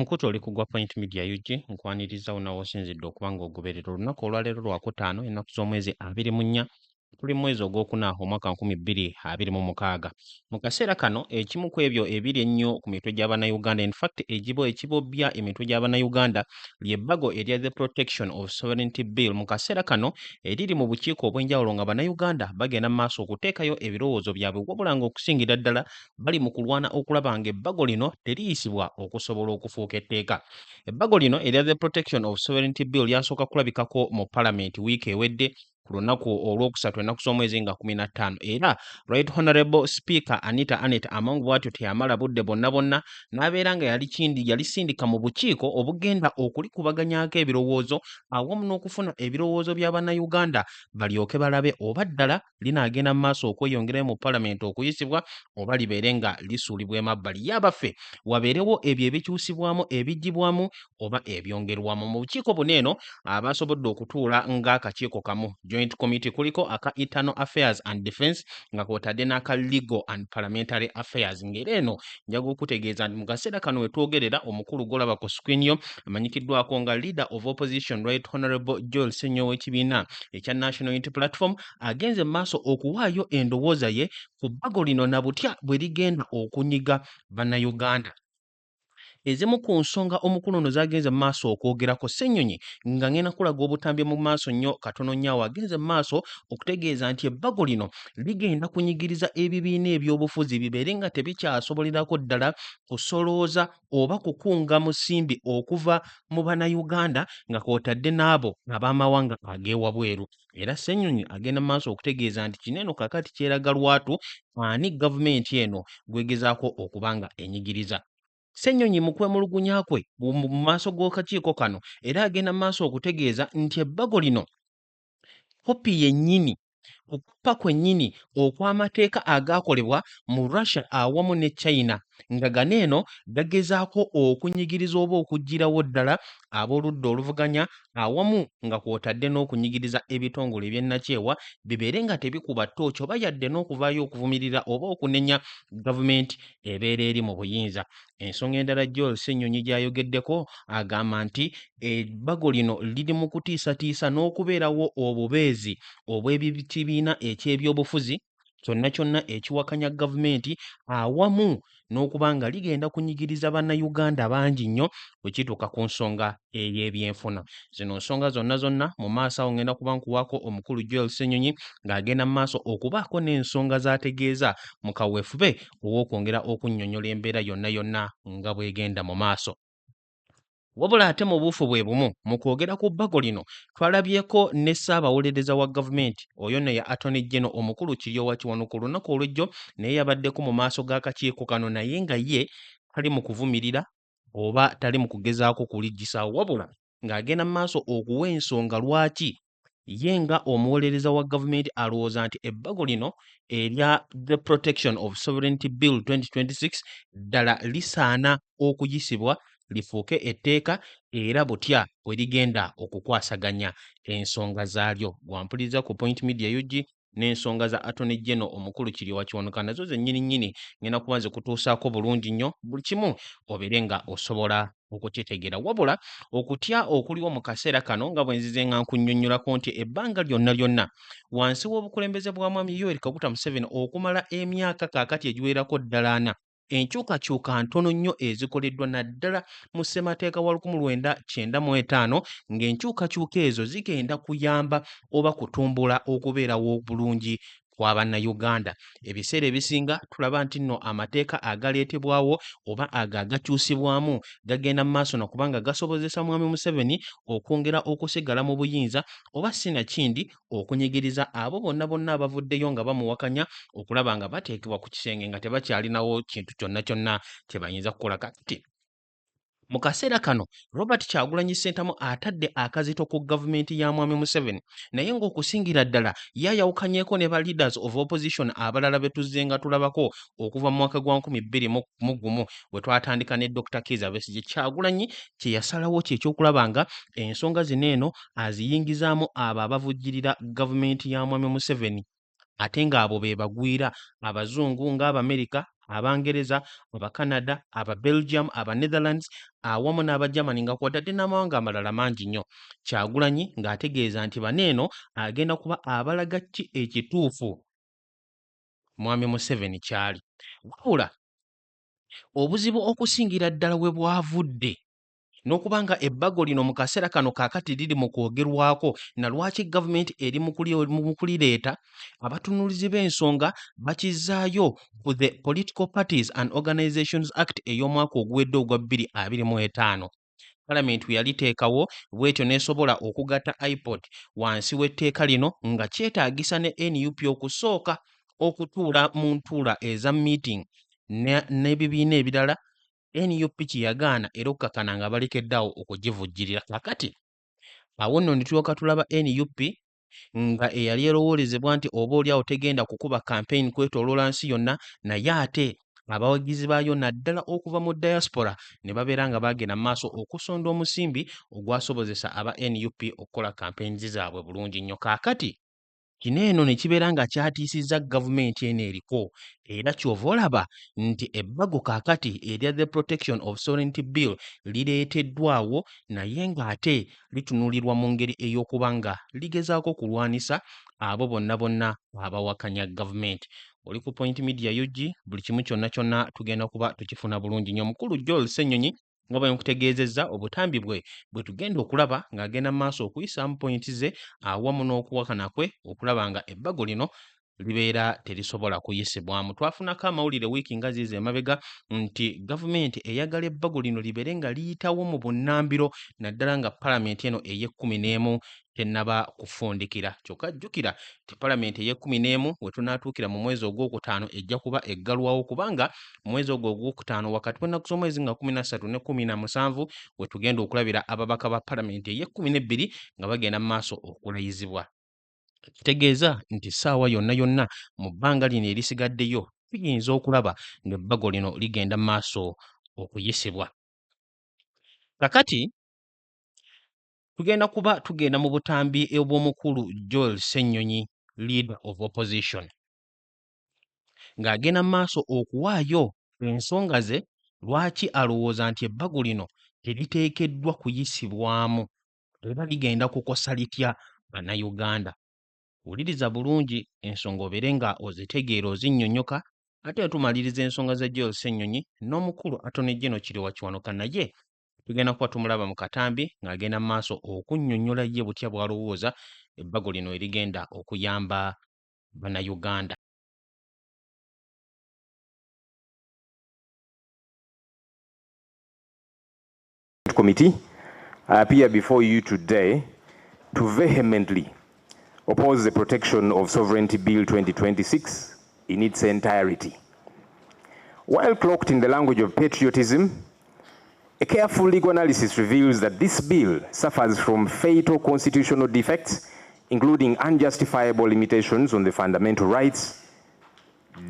Mukutu oli kugwa Point Media UG nkwaniriza unawosinzidde okuba ng'ogoberera olunaku olwaleero lwakutaano ennaku z'omwezi 24 tuli mu mwezi ogwokuna omwaka 2026. Mu kaseera kano ekimu ku ebyo ebiri ennyo ku mitwe gy'Abannayuganda, in fact ekibobbya emitwe gy'Abannayuganda ly'ebbago erya The Protection of Sovereignty Bill. Mu kaseera kano eriri mu bukiiko obw'enjawulo nga Bannayuganda bagenda mu maaso okuteekayo ebirowoozo byabwe, wabula ng'okusingira ddala bali mu kulwana okulaba ng'ebbago lino teriyisibwa okusobola okufuuka etteeka. Ebbago lino erya The Protection of Sovereignty Bill lyasooka kulabikako mu Parliament wiiki ewedde ku lunaku olwokusatu ennaku z'omwezi nga 15 era Right Honorable Speaker Anita Anet Among bw'atyo teyamala budde bonna n'abeera nga yalisindika mu bukiiko obugenda okulikubaganyako ebirowoozo awamu n'okufuna ebirowoozo by'Abannayuganda balyoke balabe oba ddala linaagenda mu maaso okweyongerayo mu Parliament okuyisibwa oba libeere nga lisuulibwa emabbali. Yabaffe wabeerewo ebyo ebikyusibwamu ebiggyibwamu oba ebyongerwamu. Mu bukiiko buno eno abasobodde okutuula ng'akakiiko kamu Joint Committee kuliko aka Internal Affairs and Defence nga kwotadde n'aka Legal and Parliamentary Affairs. Ng'era eno njaga okutegeeza nti mu kaseera kano wetwogerera omukulu golaba ku screen yo amanyikiddwako nga Leader of Opposition Right Honorable Joel Ssenyo w'ekibiina ekya National Unity Platform agenze mu maaso okuwaayo endowooza ye ku bbago lino na butya bwe ligenda okunyiga Bannayuganda. Ezimu ku nsonga omukulu ono z'agenze mu maaso okwogerako, Ssennyonyi nga ngenda kulaga obutambi mu maaso nnyo katono nnyo agenze mu maaso okutegeeza nti ebbago lino ligenda kunyigiriza ebibiina ebyobufuzi bibeere nga tebikyasobolerako ddala kusolooza oba kukunga musimbi okuva mu Bannayuganda nga kwotadde n'abo ab'amawanga ag'ewabweru. Era Ssennyonyi agenda mu maaso okutegeeza nti kino eno kakati kyeraga lwatu ani gavumenti eno gwegezaako okuba nga enyigiriza. Ssennyonyi mu kwemulugunya kwe mu maaso g'akakiiko kano era agenda mu maaso okutegeeza nti ebbago lino kopi yennyini okuppa kwennyini okw'amateeka agaakolebwa mu Russia awamu ne China nga gano eno gagezaako okunyigiriza oba okuggyirawo ddala ab'oludda oluvuganya awamu nga kwotadde n'okunyigiriza ebitongole eby'ennakyewa bibeere nga tebikuba ttooki oba yadde n'okuvaayo okuvumirira oba okunenya gavumenti ebeera eri mu buyinza. Ensonga endala Joel Ssennyonyi gy'ayogeddeko agamba nti ebbago lino liri mu kutiisatiisa n'okubeerawo obubeezi obw'ekibiina eky'ebyobufuzi kyonna ekiwakanya gavumenti awamu n'okuba nga ligenda kunyigiriza Bannayuganda bangi nnyo bwe kituuka ku nsonga ey'ebyenfuna. Zino nsonga zonna mu maaso awo ngenda kuba nkuwaako omukulu Joel Ssennyonyi ng'agenda mu maaso okubaako n'ensonga z'ategeeza mu kaweefube ow'okwongera okunnyonnyola embeera yonna nga bw'egenda mu maaso. Wabula ate mu buufu bwe bumu mu kwogera ku bbago lino twalabyeko ne Ssaabawolereza wa gavumenti oyo ne ya Attorney General omukulu Kiryowa Kiwanuka ku lunaku olw'ejjo naye yabaddeko mu maaso g'akakiiko kano naye nga ye tali mu kuvumirira oba tali mu kugezaako kuliggisaawo wabula ng'agenda mu maaso okuwa ensonga lwaki ye nga omuwolereza wa gavumenti alowooza nti ebbago lino erya The Protection of Sovereignty Bill 2026 ddala lisaana okuyisibwa lifuuke etteeka era butya bwe ligenda okukwasaganya ensonga zaalyo. Gwampuliriza ku Point Media UG n'ensonga za Attorney General omukulu Kiryowa Kiwanuka nazo zennyini ngenda kuba zikutuusaako bulungi nnyo buli kimu obeere nga osobola okukitegeera. Wabula okutya okuliwo mu kaseera kano nga bwe nzize nga nkunnyonnyolako nti ebbanga lyonna wansi w'obukulembeze bwa Mwami Yoweri Kaguta Museveni okumala emyaka kaakati egiwerako ddala 4 enkyukakyuka ntono nnyo ezikoleddwa naddala mu ssemateeka wa 1995 ng'enkyukakyuka ezo zigenda kuyamba oba kutumbula okubeerawo bulungi kwa Bannayuganda. Ebiseera ebisinga tulaba nti nno amateeka agaleetebwawo oba agakyusibwamu gagenda mu maaso nakubanga gasobozesa Mwami Museveni okwongera okusigala mu buyinza oba sinakindi okunyigiriza abo bonna abavuddeyo nga bamuwakanya okulaba nga bateekebwa ku kisenge nga tebakyalinawo kintu kyonna kye bayinza kukola. Kati mu kaseera kano Robert Kyagulanyi Ssentamu atadde akazito ku gavumenti ya Mwami Museveni naye ng'okusingira ddala yayawukanyeeko ne ba leaders of opposition abalala be tuzze nga tulabako okuva mu mwaka gwa 2021 bwe twatandika ne Dr. Kizza Besigye. Kyagulanyi kye yasalawo ky'ekyokulaba nga ensonga zino eno aziyingizaamu abo abavujjirira gavumenti ya Mwami Museveni ate ng'abo be bagwira abazungu ng'Abamerika Abangereza, Abacanada, Belgium, Netherlands, awamu n'Abagermany nga kw'otadde n'amawanga amalala mangi nnyo. Kyagulanyi ng'ategeeza nti baneeno agenda kuba abalaga ki ekituufu Mwami Museveni kyali. Wabula obuzibu okusingira ddala we bwavudde n'okubanga ebbago lino mu kaseera kano kaakati liri mu kwogerwako na lwaki gavumenti eri mu kulireeta, abatunuulizi b'ensonga bakizzaayo ku the Political Parties and Organizations Act ey'omwaka oguwedde ogwa 2025. Parliament yaliteekawo bw'etyo n'esobola okugatta IPOD wansi w'etteeka lino nga kyetaagisa ne NUP okusooka okutuula mu ntuula eza meeting n'ebibiina ebirala. NUP kiyagaana era okukakkana nga balekeddaawo okugivujjirira. Kakati awo nno ne tulyoka tulaba NUP nga eyali erowoolezebwa nti oboolyawo tegenda kukuba campaign kwetooloola nsi yonna, naye ate abawagizi baayo naddala okuva mu diaspora ne babeera nga baagenda mu maaso okusonda omusimbi ogwasobozesa aba NUP okukola campaigns zaabwe bulungi nnyo. Kaakati kino eno ne kibeera nga kyatiisizza gavumenti eno eriko, era ky'ova olaba nti ebbago kaakati erya the Protection of Sovereignty Bill lireeteddwawo, naye ng'ate litunuulirwa mu ngeri ey'okuba nga ligezaako kulwanisa abo bonna abawakanya gavumenti. Oli ku Point Media UG, buli kimu kyonna tugenda kuba tukifuna bulungi nnyo. Mukulu Joel Ssenyonyi nga bwe nkutegeezezza obutambi bwe tugenda okulaba ng'agenda mu maaso okuyisaamu pointi ze awamu n'okuwakana kwe okulaba nga ebbago lino libeera terisobola kuyisibwamu. Twafunako amawulire wiiki nga ziizo emabega nti gavumenti eyagala ebbago lino libeere nga liyitawo mu bunnambiro, naddala nga palamenti eno ey'e11 tennaba kufundikira. Kyokka jjukira nti palamenti ey'e11 we tunaatuukira mu mwezi ogwokutaano ejja kuba eggalwawo, kubanga mu mwezi ogwo ogwokutaano wakati w'ennaku z'omwezi nga 13 ne 17 we tugenda okulabira ababaka ba palamenti ey'e12 nga bagenda mu maaso okulayizibwa. Kitegeeza nti ssaawa yonna mu bbanga lino erisigaddeyo tuyinza okulaba ng'ebbago lino ligenda mu maaso okuyisibwa. Kakati tugenda mu butambi obw'omukulu Joel Ssenyonyi, Leader of Opposition, ng'agenda mu maaso okuwaayo ensonga ze lwaki alowooza nti ebbago lino teriteekeddwa kuyisibwamu era ligenda kukosa litya Bannayuganda. Wuliriza bulungi ensonga obeere nga ozitegeera ozinnyonnyoka, ate tumaliriza ensonga za Joel Ssenyonyi n'omukulu Attorney General Kiriwa Kiwanuka, naye tugenda kuba tumulaba mu katambi ng'agenda mu maaso okunnyonnyola ye butya bw'alowooza ebbago lino erigenda okuyamba Bannayuganda. Committee, I appear before you today to vehemently oppose the Protection of Sovereignty Bill 2026 in its entirety. While cloaked in the language of patriotism, a careful legal analysis reveals that this bill suffers from fatal constitutional defects, including unjustifiable limitations on the fundamental rights,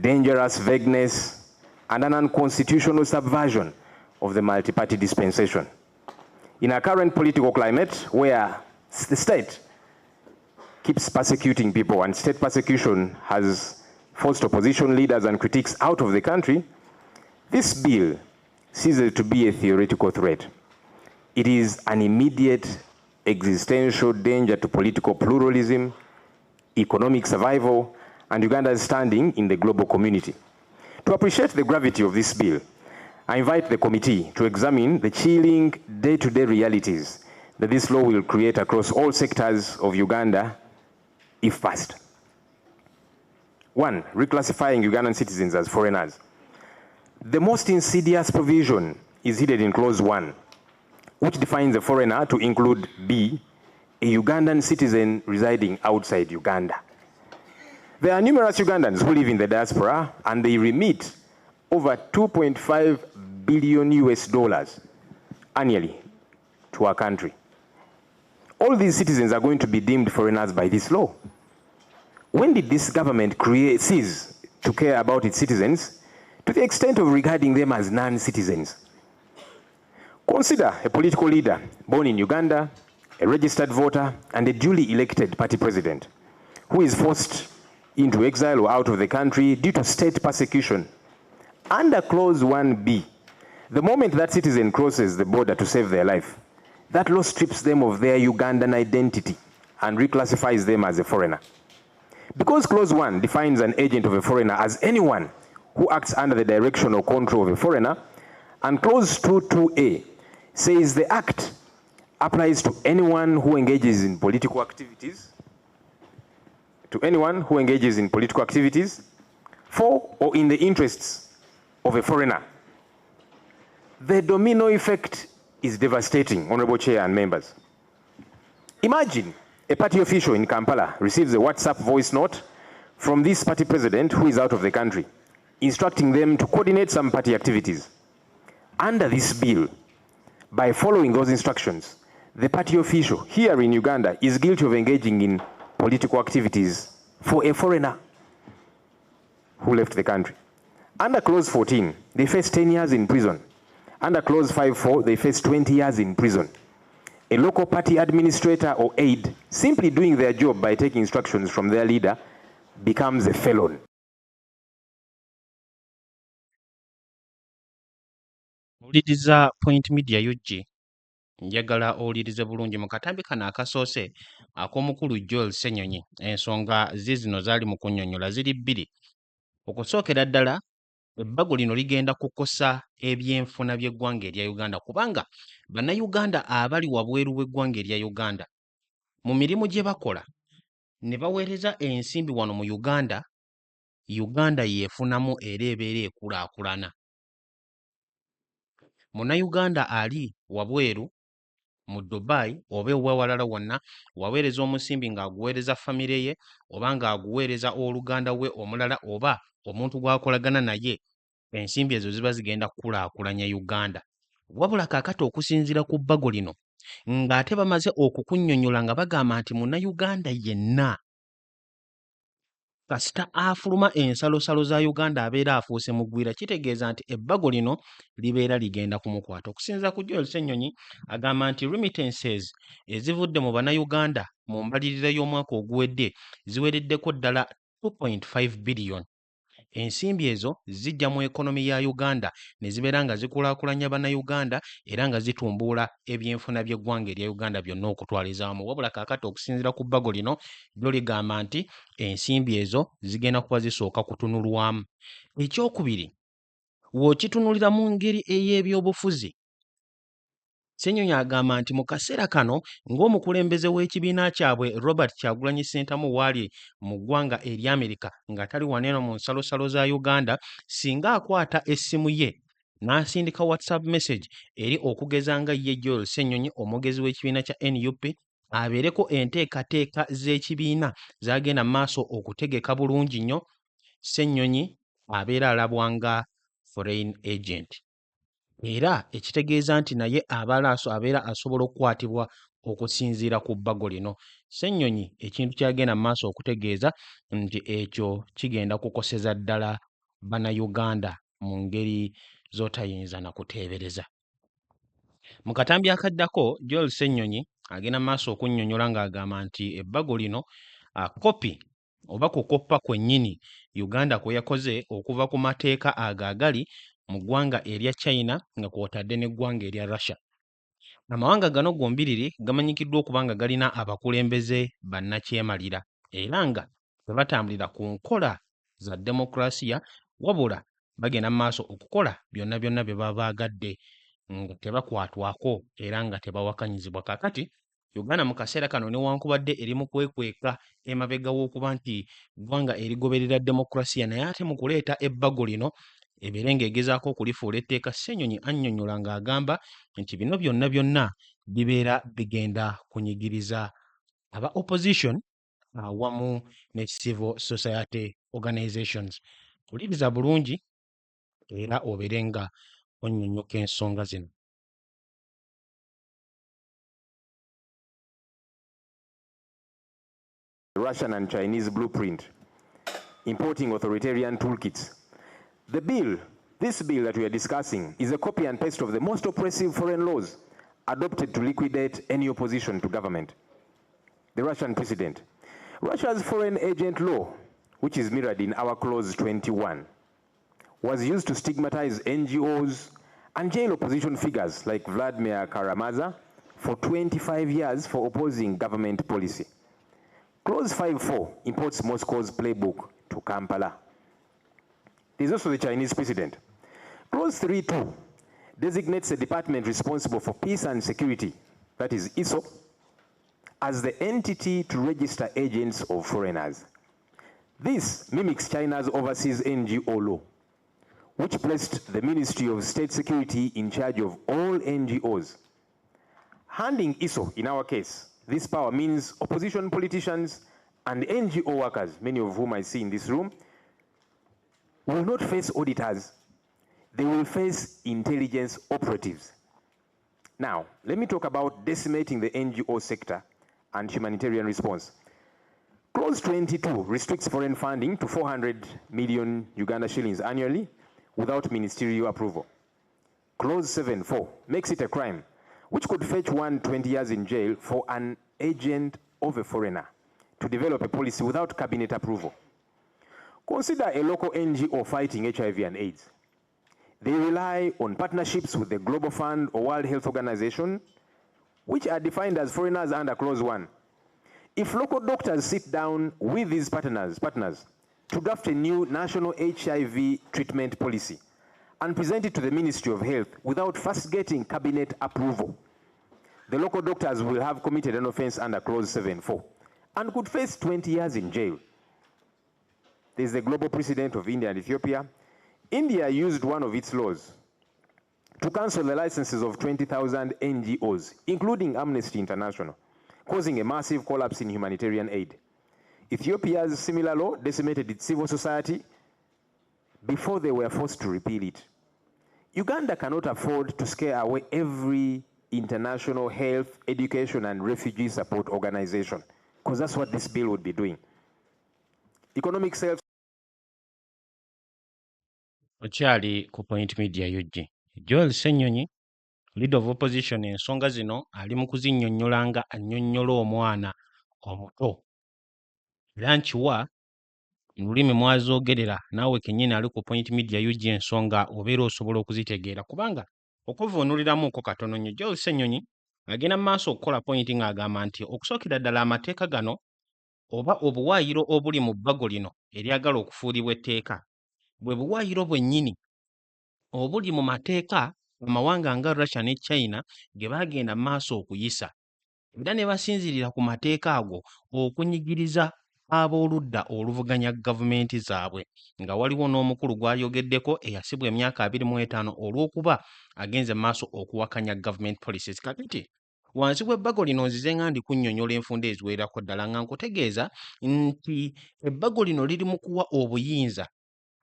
dangerous vagueness, and an unconstitutional subversion of the multi-party dispensation. In our current political climate, where the state keeps persecuting people and state persecution has forced opposition leaders and critics out of the country, this bill ceases to be a theoretical threat. It is an immediate existential danger to political pluralism, economic survival, and Uganda's standing in the global community. To appreciate the gravity of this bill, I invite the committee to examine the chilling day-to-day realities that this law will create across all sectors of Uganda if passed. 1. Reclassifying Ugandan citizens as foreigners. The most insidious provision is hidden in Clause 1, which defines a foreigner to include B, a Ugandan citizen residing outside Uganda. There are numerous Ugandans who live in the diaspora, and they remit over $2.5 billion annually to our country. All these citizens are going to be deemed foreigners by this law. When did this government cease to care about its citizens to the extent of regarding them as non-citizens? Consider a political leader born in Uganda, a registered voter, and a duly elected party president who is forced into exile or out of the country due to state persecution Under clause 1B, the moment that citizen crosses the border to save their life, that law strips them of their Ugandan identity and reclassifies them as a foreigner. Because clause 1 defines an agent of a foreigner as anyone who acts under the direction or control of a foreigner, and clause 2.2a says the act applies to anyone who engages in political activities, for or in the interests of a foreigner. The domino effect is devastating, Honorable Chair and members. Imagine a party official in Kampala receives a WhatsApp voice note from this party president who is out of the country, instructing them to coordinate some party activities. Under this bill, by following those instructions, the party official here in Uganda is guilty of engaging in political activities for a foreigner who left the country. Under clause 14, they face 10 years in prison. Under clause 5.4, they face 20 years in prison. A local party administrator or aide, simply doing their job by taking instructions from their leader, becomes a felon. Owuliriza Point Media UG, njagala owulirize bulungi mu katambi kano akasoose ak'omukulu Joel Ssenyonyi. Ensonga zino zaali mu kunnyonnyola ziri bbiri. Okusookera ddala, ebbago lino ligenda kukosa ebyenfuna by'eggwanga erya Uganda, kubanga bannayuganda abali wabweru w'eggwanga erya Uganda mu mirimu gye bakola ne baweereza ensimbi wano mu Uganda, Uganda yeefunamu era ebeera ekulaakulana. Munnayuganda ali wabweru mu Dubai oba ewalala wonna waweereza omusimbi ng'aguweereza famire ye oba ng'aguweereza oluganda we omulala oba omuntu gw'akolagana naye, ensimbi ezo ziba zigenda kukulaakulanya Uganda. Wabula kaakati okusinziira ku bbago lino ng'ate bamaze okukunnyonnyola nga bagamba nti munnayuganda yenna kasita afuluma ensalosalo za Uganda abeera afuuse mugwira, kitegeeza nti ebbago lino libeera ligenda kumukwata. Okusinziira ku Joel Ssenyonyi agamba nti remittances ezivudde mu bannayuganda mu mbalirira y'omwaka oguwedde ziwereddeko ddala 2.5 billion. Ensimbi ezo zijja mu ekonomi ya Uganda ne zibeera nga zikulaakulanya bannayuganda era nga zitumbuula ebyenfuna by'eggwanga erya Uganda byonna okutwaliza wamu. Wabula kaakati okusinziira ku bbago lino lyo ligamba nti ensimbi ezo zigenda kuba zisooka kutunulwamu. Ekyokubiri, w'okitunulira mu ngeri ey'ebyobufuzi, Ssenyonyi agamba nti mu kaseera kano ng'omukulembeze w'ekibiina kyabwe Robert Kyagulanyi Ssentamu waali mu ggwanga eri Amerika ng'atali waneeno mu nsalosalo za Uganda, singa akwata essimu ye n'asindika WhatsApp message eri okugeza nga ye Joel Ssenyonyi omugezi w'ekibiina kya NUP abeereko enteekateeka z'ekibiina z'agenda mu maaso okutegeka bulungi nnyo, Ssenyonyi abeera alabwa nga foreign agent. Era ekitegeeza nti naye abeera asobola okukwatibwa okusinziira ku bbago lino. Ssenyonyi ekintu kyagenda mu maaso okutegeeza nti ekyo kigenda kukoseza ddala bannayuganda mu ngeri z'otayinza na kuteebereza. Mu katambi akaddako, Joel Ssenyonyi agenda mu maaso okunnyonnyola ng'agamba nti ebbago lino kopi oba kukoppa kwennyini Uganda kwe yakoze okuva ku mateeka agali mu ggwanga erya China nga kw'otadde n'eggwanga erya Russia. Amawanga gano gombiriri gamanyikiddwa okuba nga galina abakulembeze bannakyemalira era nga tebatambulira ku nkola za demokrasiya, wabula bagenda mu maaso okukola byonna byonna bye baba baagadde nga tebakwatwako era nga tebawakanyizibwa. Kaakati Uganda mu kaseera kano newankubadde eri mu kwekweka emabega w'okuba nti ggwanga erigoberera demokrasiya, naye ate mu kuleeta ebbago lino ebeere ng'egezaako okulifuula etteeka. Ssenyonyi annyonnyola ng'agamba nti bino byonna byonna bibeera bigenda kunyigiriza aba opposition awamu ne civil society organizations. Wuliriza bulungi era obeere nga onnyonnyoka ensonga zino. Russian and Chinese blueprint, importing authoritarian toolkits. This bill that we are discussing is a copy and paste of the most oppressive foreign laws adopted to liquidate any opposition to government. The Russian precedent. Russia's foreign agent law, which is mirrored in our clause 21, was used to stigmatize NGOs and jail opposition figures like Vladimir Karamazov for 25 years for opposing government policy. Clause 5.4 imports Moscow's playbook to Kampala. There's also the Chinese precedent. Clause 3.2 designates a department responsible for peace and security, that is ISO, as the entity to register agents of foreigners. This mimics China's overseas NGO law, which placed the Ministry of State Security in charge of all NGOs. Handing ISO, in our case, this power means opposition politicians and NGO workers, many of whom I see in this room, will not face auditors. They will face intelligence operatives. Now, let me talk about decimating the NGO sector and humanitarian response. Clause 22 restricts foreign funding to 400 million Uganda shillings annually without ministerial approval. Clause 7.4 makes it a crime, which could fetch one 20 years in jail for an agent of a foreigner to develop a policy without cabinet approval. Consider a local NGO fighting HIV and AIDS. They rely on partnerships with the Global Fund or World Health Organization, which are defined as foreigners under Clause 1. If local doctors sit down with these partners to draft a new national HIV treatment policy and present it to the Ministry of Health without first getting cabinet approval, the local doctors will have committed an offense under Clause 7.4 and could face 20 years in jail. There's the global precedent of India and Ethiopia. India used one of its laws to cancel the licenses of 20,000 NGOs, including Amnesty International, causing a massive collapse in humanitarian aid. Ethiopia's similar law decimated its civil society before they were forced to repeal it. Uganda cannot afford to scare away every international health, education, and refugee support organization, because that's what this bill would be doing. Economic self Okyali ku Point Media UG. Joel Ssenyonyi, Leader of Opposition, ensonga zino ali mu kuzinnyonnyola nga annyonnyola omwana omuto. Era nkiwa mu lulimi mwazoogerera naawe kennyini ali ku Point Media UG ensonga obeera osobola okuzitegeera kubanga okuvuunuliramuuko katono nnyo. Joel Ssenyonyi agenda mu maaso okukola point ng'agamba nti okusookera ddala amateeka gano oba obuwaayiro obuli mu bbago lino eryagala okufuulibwa etteeka bwe buwaayiro bwennyini obuli mu mateeka amawanga nga Russia ne China ge baagenda mu maaso okuyisa era ne basinzirira ku mateeka ago okunyigiriza ab'oludda oluvuganya gavumenti zaabwe nga waliwo n'omukulu gw'ayogeddeko eyasibwa emyaka 25 olw'okuba agenze mu maaso okuwakanya government policies. Kakati wansi w'ebbago lino nzize nga ndi kunnyonnyola enfunda eziwererako ddala nga nkutegeeza nti ebbago lino liri mu kuwa obuyinza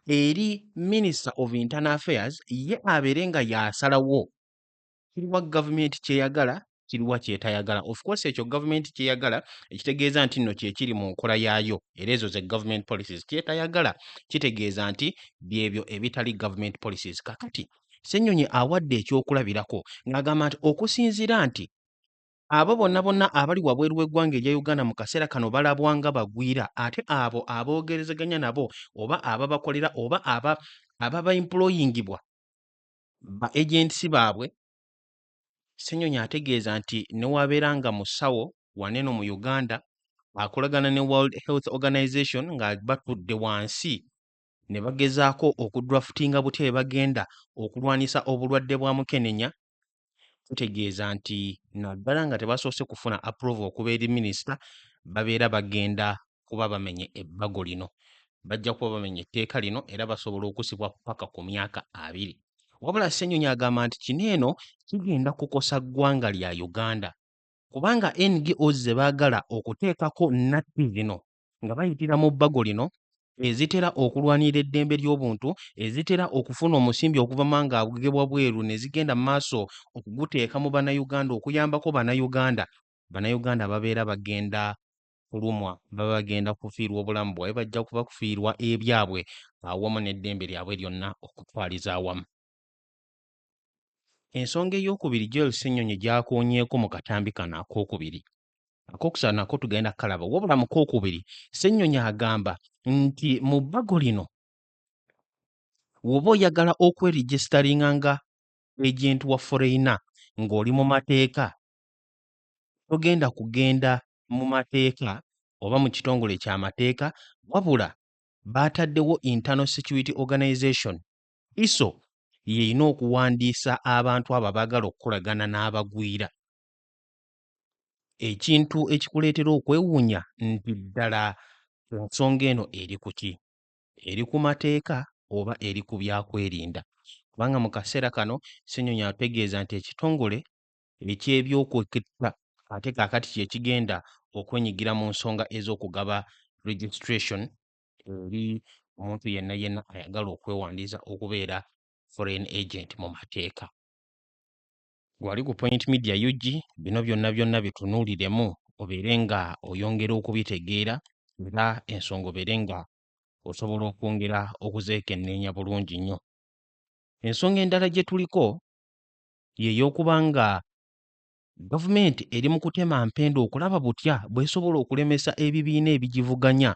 eri Minister of Internal Affairs ye abeere nga yasalawo kiriwa gavumenti kyeyagala kiriwa kyetayagala. Of course ekyo gavumenti kyeyagala ekitegeeza nti nno kyekiri mu nkola yaayo era ezo ze government policies. Kyetayagala kitegeeza nti byebyo ebitali government policies. Kakati Ssenyonyi awadde ekyokulabirako ng'agamba nti okusinziira nti abo bonna abali wabweru w'eggwanga erya Uganda mu kaseera kano balabwa nga bagwira ate abo aboogerezeganya nabo oba ababakolera oba ababaemployingibwa ba agents baabwe. Ssenyonyi ategeeza nti newabeera nga musawo waneno mu Uganda akolagana ne World Health Organization nga batudde wansi ne bagezaako okudraftinga butya bagenda okulwanisa obulwadde bwa mukenenya, kutegeeza nti naddala nga tebasoose kufuna approval okuba eri minisita babeera bagenda kuba bamenye ebbago lino. Bajja kuba bamenye etteeka lino era basobola okusibwa paka ku myaka 2. Wabula Ssenyonyi agamba nti kino eno kigenda kukosa ggwanga lya Uganda kubanga NGOs ze baagala okuteekako nnatti zino nga bayitira mu bbago lino ezitera okulwanira eddembe ly'obuntu, ezitera okufuna omusimbi okuva manga agugebwa bweru ne zigenda mu maaso okuguteeka mu bannayuganda okuyambako bannayuganda babeera bagenda kulumwa baba bagenda kufiirwa obulamu bwabwe bajja kuba kufiirwa ebyabwe awamu n'eddembe lyabwe lyonna okutwaliza awamu. Ensonga ey'okubiri Joel Ssenyonyi gy'akoonyeeko mu katambi kano ak'okubiri, ak'okusatu nako tugenda kalaba wabula mu kookubiri Ssenyonyi agamba nti mu bbago lino woba oyagala okweregistaringa nga agent wa foreigner ng'oli mu mateeka, togenda kugenda mu mateeka oba mu kitongole ky'amateeka, wabula baataddewo Internal Security Organization, ISO, y'erina okuwandiisa abantu abo abaagala okukolagana n'abagwira. Ekintu ekikuleetera okwewuunya nti ddala ensonga eno eri ku ki? Eri ku mateeka oba eri ku byakwerinda? Kubanga mu kaseera kano Ssenyonyi ategeeza nti ekitongole eky'ebyokweketta ate kaakati kye kigenda okwenyigira mu nsonga ez'okugaba registration eri omuntu yenna ayagala okwewandiisa okubeera foreign agent mu mateeka. Gwali ku Point Media UG, bino byonna bitunuuliremu obeere nga oyongera okubitegeera era ensonga obeere nga osobola okwongera okuzeekenneenya bulungi nnyo. Ensonga endala gye tuliko ye y'okuba nga gavumenti eri mu kutema mpenda okulaba butya bw'esobola okulemesa ebibiina ebigivuganya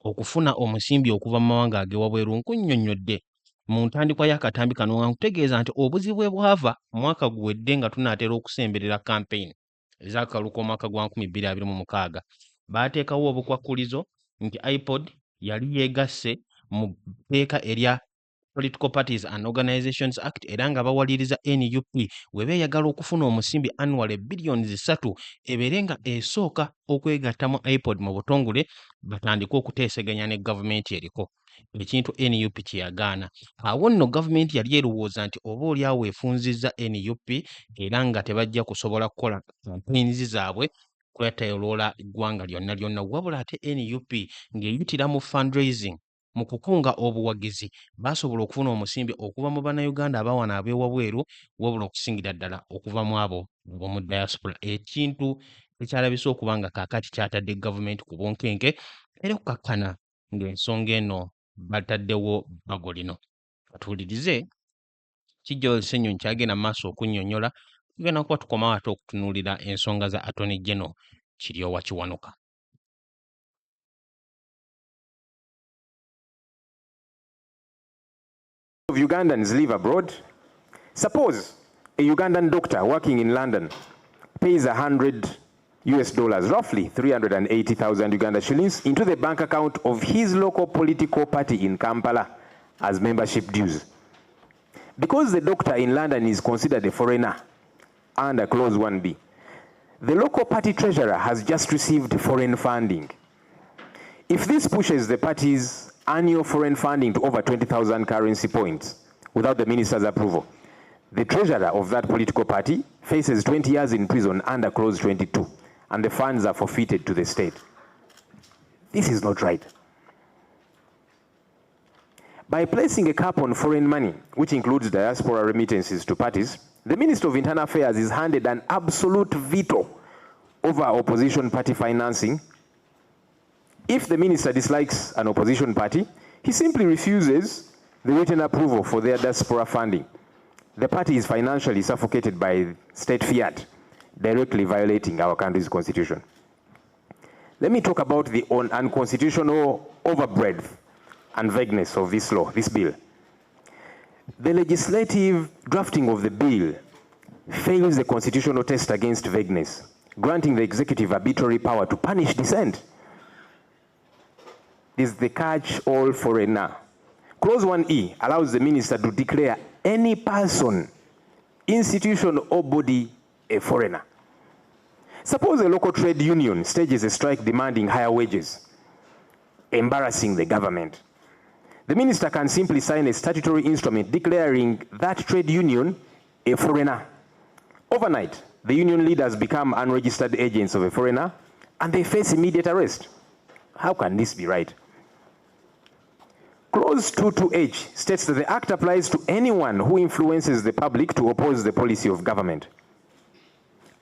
okufuna omusimbi okuva mu mawanga ag'ewabweru. Nkunnyonnyodde mu ntandikwa y'akatambi kano nga nkutegeeza nti obuzibu bwe bwava mu mwaka guwedde nga tunaatera okusemberera campaign ez'akalulu k'omwaka gwa 2026, baateekawo obukwakkulizo nti iPod yali yeegasse mu tteeka erya Political Parties and Organizations Act era nga bawaliriza NUP we beeyagala okufuna omusimbi annual billions 3 ebeere nga esooka okwegatta mu iPod mu butongole batandike okuteeseganya ne gavumenti eriko, ekintu NUP kye yagaana. Awo nno gavumenti yali erowooza nti oba oliawo efunzizza NUP era nga tebajja kusobola kukola campaigns zaabwe kwetoloola eggwanga lyonna, wabula ate NUP ng'eyitira mu fundraising mu kukunga obuwagizi baasobola okufuna omusimbi okuva mu bannayuganda abawana ab'ewabweru, wabula okusingira ddala okuva mu abo ab'omu diaspora, ekintu ekyalabise okuba nga kaakati kyatadde gavumenti ku bunkenke era okukakkana ng'ensonga eno bataddewo bbago lino. Katuwulirize Kijjolo Ssenyonyi kyagenda mu maaso okunnyonnyola, tugenda kuba tukomawo ate okutunuulira ensonga za Attorney General Kiryowa Kiwanuka. Of Ugandans live abroad. Suppose a Ugandan doctor working in London pays $100, roughly 380,000 Uganda shillings, into the bank account of his local political party in Kampala as membership dues. Because the doctor in London is considered a foreigner under Clause 1B, the local party treasurer has just received foreign funding. If this pushes the party's annual foreign funding to over 20,000 currency points without the minister's approval, the treasurer of that political party faces 20 years in prison under Clause 22, and the funds are forfeited to the state. This is not right. By placing a cap on foreign money, which includes diaspora remittances to parties, the Minister of Internal Affairs is handed an absolute veto over opposition party financing. If the minister dislikes an opposition party, he simply refuses the written approval for their diaspora funding. The party is financially suffocated by state fiat, directly violating our country's constitution. Let me talk about the unconstitutional overbreadth and vagueness of this law, this bill. The legislative drafting of the bill fails the constitutional test against vagueness, granting the executive arbitrary power to punish dissent. This is the catch-all foreigner. Clause 1E allows the minister to declare any person, institution, or body a foreigner. Suppose a local trade union stages a strike demanding higher wages, embarrassing the government. The minister can simply sign a statutory instrument declaring that trade union a foreigner. Overnight, the union leaders become unregistered agents of a foreigner and they face immediate arrest. How can this be right? Clause 22H states that the act applies to anyone who influences the public to oppose the policy of government.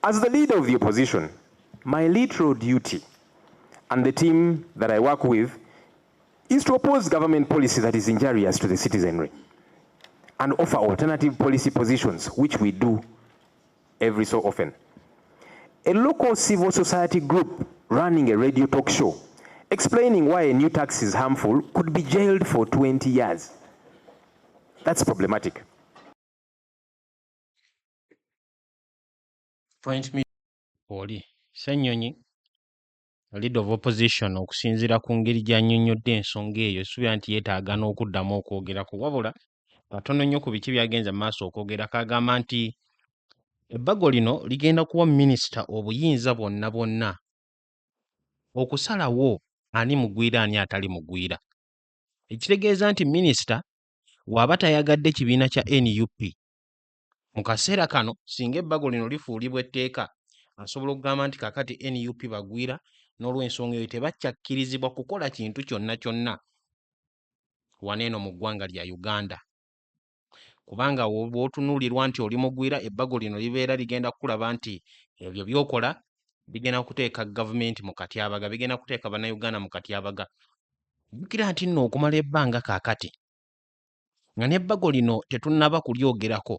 As the leader of the opposition, my literal duty and the team that I work with is to oppose government policy that is injurious to the citizenry and offer alternative policy positions, which we do every so often. A local civil society group running a radio talk show explaining why a new tax is harmful could be jailed for 20 years. That's problematic. Point me oli Ssenyonyi leader of opposition okusinziira ku ngeri gy'annyonnyodde ensonga eyo esubira nti yeetaaga n'okuddamu okwogerako wabula katono nnyo ku biki by'agenza mu maaso okwogera kagamba nti ebbago lino ligenda kuwa minisita obuyinza bwonna bwonna okusalawo ani mugwira ani atali mugwira. Ekitegeeza nti minisita bw'aba tayagadde kibiina kya NUP mu kaseera kano singa ebbago lino lifuulibwa etteeka asobola okugamba nti kakati NUP bagwira n'olw'ensonga eyo tebakyakkirizibwa kukola kintu kyonna kyonna waneeno mu ggwanga lya Uganda. Kubanga bw'otunuulirwa nti oli mugwira ebbago lino libeera ligenda kulaba nti ebyo by'okola bigenda kuteeka gavumenti mu katyabaga, bigenda kuteeka bannayuganda mu katyabaga. Jjukira nti nno okumala ebbanga kaakati nga n'ebbago lino tetunnaba kulyogerako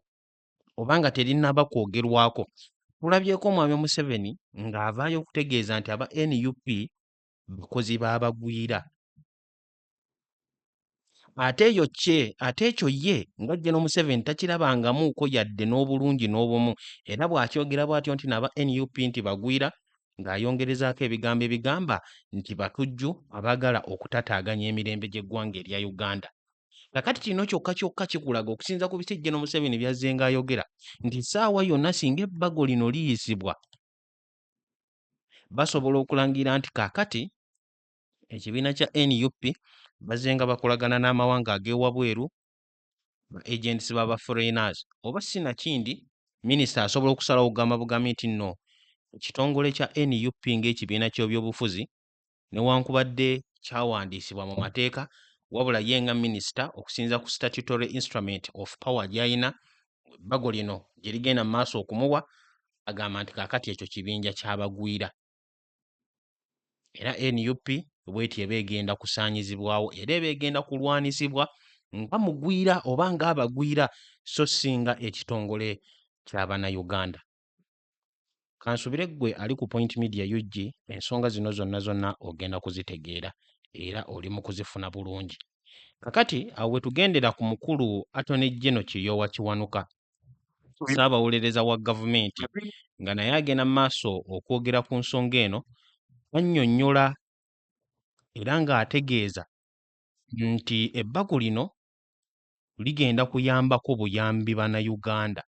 oba nga terinnaba kwogerwako, tulabyeko omwami Museveni ng'avaayo okutegeeza nti aba NUP bakozi b'abagwira. Ate ekyo ye nga General Museveni takirabangamuuko yadde n'obulungi n'obumu, era bw'akyogera bw'atyo nti n'aba NUP nti bagwira ng'ayongerezaako ebigambo ebigamba nti batujju abaagala okutataaganya emirembe gy'eggwanga erya Uganda. Kakati kino kyokka kyokka kikulaga okusinza ku biki General Museveni by'azze ng'ayogera nti ssaawa yonna singa ebbago lino liyisibwa basobola okulangira nti kaakati ekibiina kya NUP bazze nga bakolagana n'amawanga ag'ewabweru ba agents b'aba foreigners oba sinakindi minisita asobola okusalawo okugamba bugambi nti nno ekitongole kya NUP ng'ekibiina ky'ebyobufuzi newankubadde kyawandiisibwa mu mateeka wabula ye nga minisita okusinza ku statutory instrument of power gy'ayina ebbago lino gye ligenda mu maaso okumuwa agamba nti kaakati ekyo kibinja ky'abagwira. Era NUP bw'eti eba egenda kusaanyizibwawo era eba egenda kulwanisibwa nga mugwira oba ng'abagwira so singa ekitongole ky'Abannayuganda. Kansubire ggwe ali ku Point Media UG ensonga zino zonna ogenda kuzitegeera era oli mu kuzifuna bulungi. Kakati awo we tugendera ku mukulu Attorney General Kiryowa Kiwanuka, Ssaabawolereza wa gavumenti nga naye agenda mu maaso okwogera ku nsonga eno, annyonnyola era ng'ategeeza nti ebbago lino ligenda kuyambako buyambi Bannayuganda.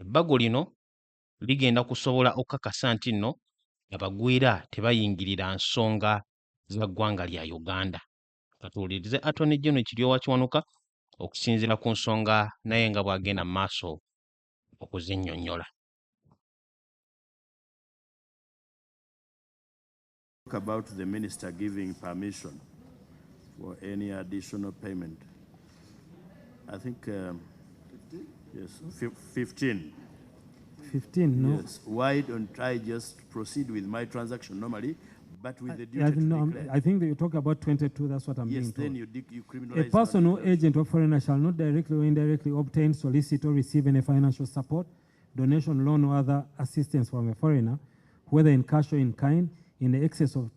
Ebbago lino ligenda kusobola okukakasa nti nno abagwira tebayingirira nsonga za ggwanga lya Uganda. Katuwulirize Attorney General Kiryowa Kiwanuka okusinziira ku nsonga naye nga bw'agenda mu maaso okuzinnyonnyola. About the minister giving permission for any additional payment. I think, yes, 15. 15, no? Yes. Why don't I just proceed with my transaction normally, but with the duty I, to no, declare? I think that you talk about 22, that's what I'm Yes, being told. then you criminalize. A person or that. agent or foreigner shall not directly or indirectly obtain, solicit, or receive any financial support, donation, loan, or other assistance from a foreigner, whether in cash or in kind, in the excess of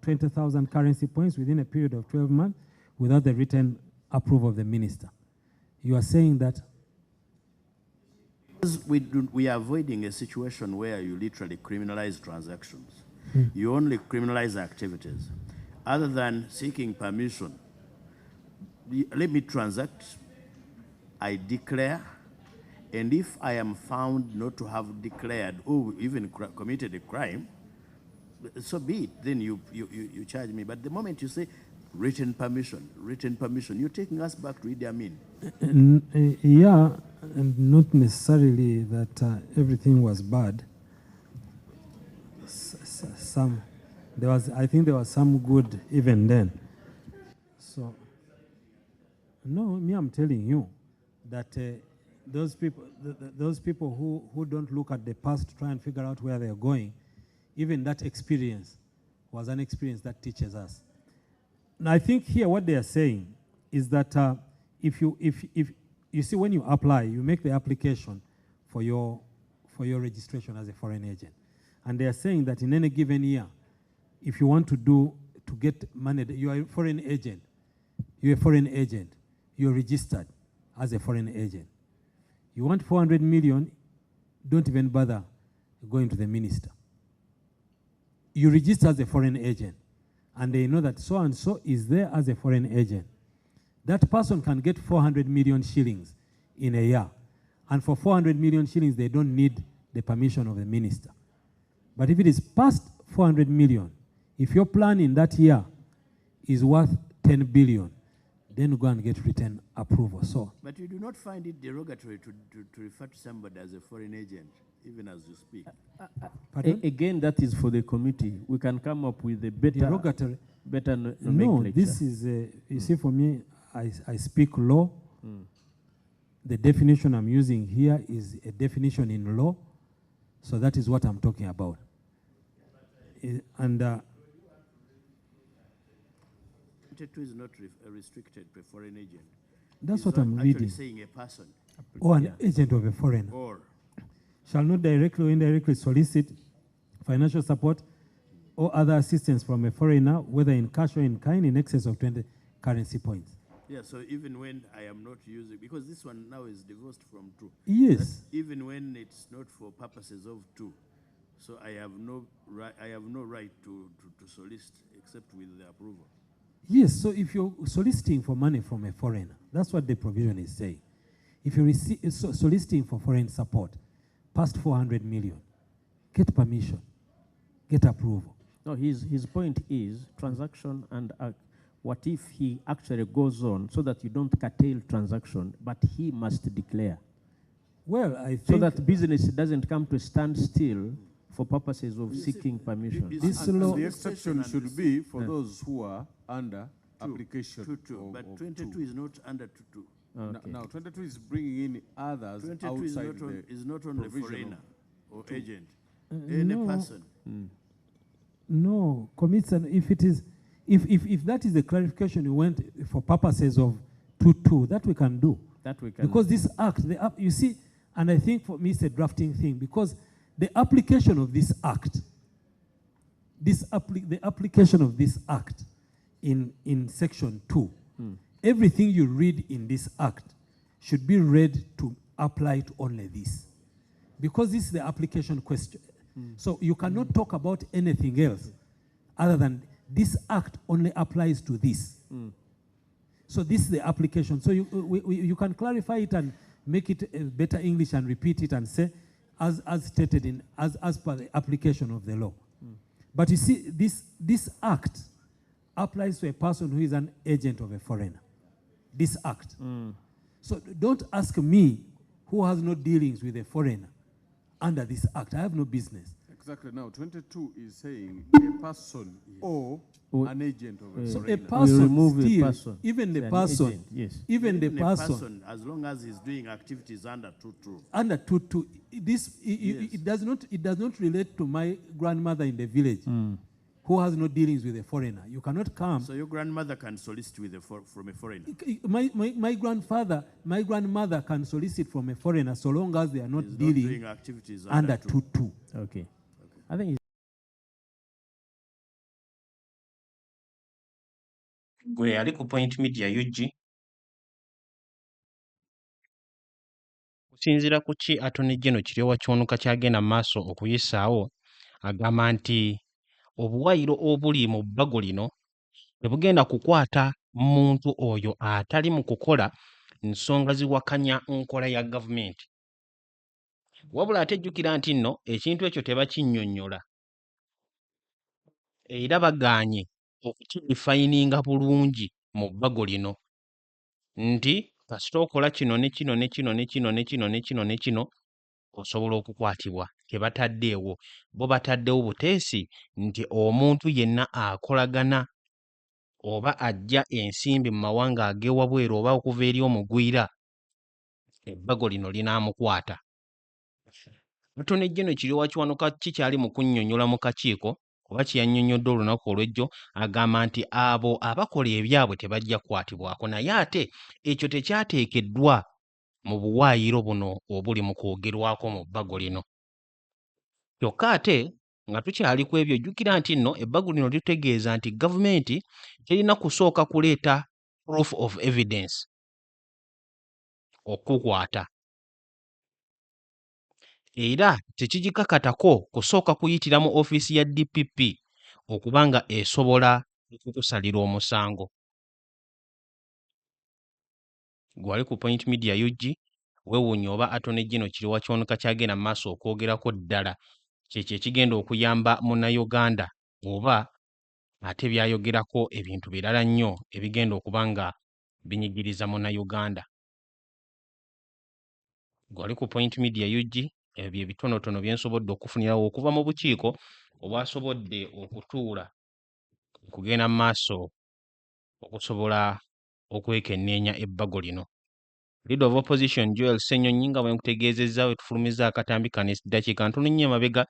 20,000 currency points within a period of 12 months without the written approval of the minister. You are saying that we are avoiding a situation where you literally criminalize transactions. You only criminalize activities. Other than seeking permission, let me transact, I declare, and if I am found not to have declared or even committed a crime, so be it, then you charge me. But the moment you say written permission, you're taking us back to Idi Amin. yeah, and not necessarily that everything was bad. I think there was some good even then. So, no, I'm telling you that those people who don't look at the past to try and figure out where they're going, even that experience was an experience that teaches us. And I think here what they are saying is that if you see, when you apply, you make the application for your registration as a foreign agent. And they are saying that in any given year, if you want to do get money. You are a foreign agent. You're a foreign agent. You're registered as a foreign agent. You want 400 million, don't even bother going to the minister. You register as a foreign agent, and they know that so-and-so is there as a foreign agent. That person can get 400 million shillings in a year. And for 400 million shillings, they don't need the permission of the minister. But if it is past 400 million, if your plan in that year is worth 10 billion, then go and get written approval. So, But you do not find it derogatory to refer to somebody as a foreign agent, even as you speak. Again, that is for the committee. We can come up with a better, derogatory. No, nomenclature. this is, you see, for me, I speak law. The definition I'm using here is a definition in law. So that is what I'm talking about. And 22 is not restricted to a foreign agent. that's It's what not I'm actually reading. saying a person Or an agent of a foreigner or shall not directly or indirectly solicit financial support or other assistance from a foreigner, whether in cash or in kind, in excess of 20 currency points. yeah. So even when I am not using, because this one now is divorced from two. Yes. Even when it's not for purposes of two, so I have no right. I have no right to solicit except with the approval. Yes, so if you're soliciting for money from a foreigner, that's what the provision is saying. If you're soliciting for foreign support, past 400 million, get permission, get approval. No, his point is transaction and what if he actually goes on so that you don't curtail transaction, but he must declare. Well, I think So that business doesn't come to stand still for purposes of seeking permission. This And law, the exception should be for those who are under Two, application. but of 22 two. is not under 22. Okay. Now, 22 is bringing in others 22 is outside not, is not only provision foreigner or agent. no. Any person. no, commits an, if it is, if that is the clarification you went for purposes of 2.2, that we can do. That we can. Because this act, you see, and I think for me it's a drafting thing, because the application of this act, the application of this act in section 2, everything you read in this act should be read to apply to only this. Because this is the application question. So you cannot talk about anything else other than this act only applies to this. So this is the application. So you can clarify it and make it better English and repeat it and say, as stated in, as per the application of the law. But you see, this act applies to a person who is an agent of a foreigner. This act. So don't ask me, who has no dealings with a foreigner, under this act. I have no business. Exactly. Now, 22 is saying a person or an agent of a So foreigner. a person, remove the still, person. even the An person, agent, yes. even the Even a person, as long as he's doing activities under 22. under 2.2, this it does not relate to my grandmother in the village who has no dealings with a foreigner. You cannot come. So your grandmother can solicit with from a foreigner. My grandmother can solicit from a foreigner so long as they are not He's not dealing doing activities under under 2. 2.2. Okay. I think gwe ali ku Point Media UG kusinziira ku ki Attorney General Kiryowa Kiwanuka kyagenda mu maaso okuyisaawo, agamba nti obuwayiro obuli mu bbago lino tebugenda kukwata muntu oyo atali mu kukola nsonga ziwakanya nkola ya gavumenti. Wabula ate jjukira nti nno ekintu ekyo tebakinnyonnyola era bagaanye okukidifayininga bulungi mu bbago lino nti kasita okola kino ne kino ne kino ne kino ne kino ne kino ne kino osobola okukwatibwa. Tebataddeewo, bo bataddewo buteesi nti omuntu yenna akolagana oba ajja ensimbi mu mawanga ag'ewabweru oba okuva eri omugwira, ebbago lino linaamukwata. Attorney General Kiryowa Kiwanuka kikyali mu kunnyonnyola mu kakiiko oba kyeyannyonnyodde olunaku olw'ejjo, agamba nti abo abakola ebyabwe tebajja kukwatibwako, naye ate ekyo tekyateekeddwa mu buwaayiro buno obuli mu kwogerwako mu bbago lino. Kyokka ate nga tukyali ku ebyo jjukira nti nno ebbago lino litutegeeza nti gavumenti terina kusooka kuleeta proof of evidence okukwata era tekigikakatako kusooka kuyitira mu ofiisi ya DPP okuba nga esobola okukusalira omusango. Gwali ku Point Media UG weewuunye oba Attorney General Kiriwa Kiwanuka kyagenda mu maaso okwogerako ddala kyekyo ekigenda okuyamba munnayuganda oba ate byayogerako ebintu birala nnyo ebigenda okuba nga binyigiriza munnayuganda. Gwali ku Point Media UG ebyo ebitonotono bye nsobodde okufunirawo okuva mu bukiiko obwasobodde okutuula okugenda mu maaso okusobola okwekenneenya ebbago lino. Leader of Opposition Joel Ssenyonyi nga bwe nkutegeezezza we tufulumizza akatambi kano eddakiika ntono nnyo emabega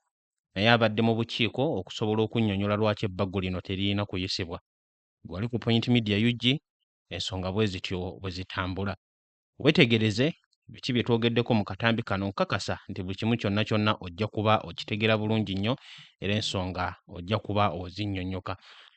naye abadde mu bukiiko okusobola okunnyonnyola lwaki ebbago lino teririna kuyisibwa. Gwali ku Point Media UG ensonga bwe zityo bwe zitambula. Weetegereze biki bye twogeddeko mu katambi kano nkakasa nti buli kimu kyonna kyonna ojja kuba okitegeera bulungi nnyo era ensonga ojja kuba ozinnyonnyoka.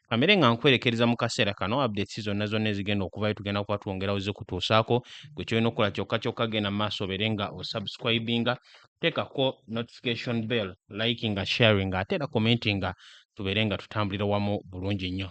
Kamere nga nkwerekereza mu kaseera kano updates zonna zonna ezigenda okuvayo tugenda kuba twongerawo zikutuusaako gwe kyolina okukola kyokka genda mu maaso obeere nga osubscribinga teekako notification bell likinga sharinga ate era commentinga tubeere nga tutambulira wamu bulungi nnyo.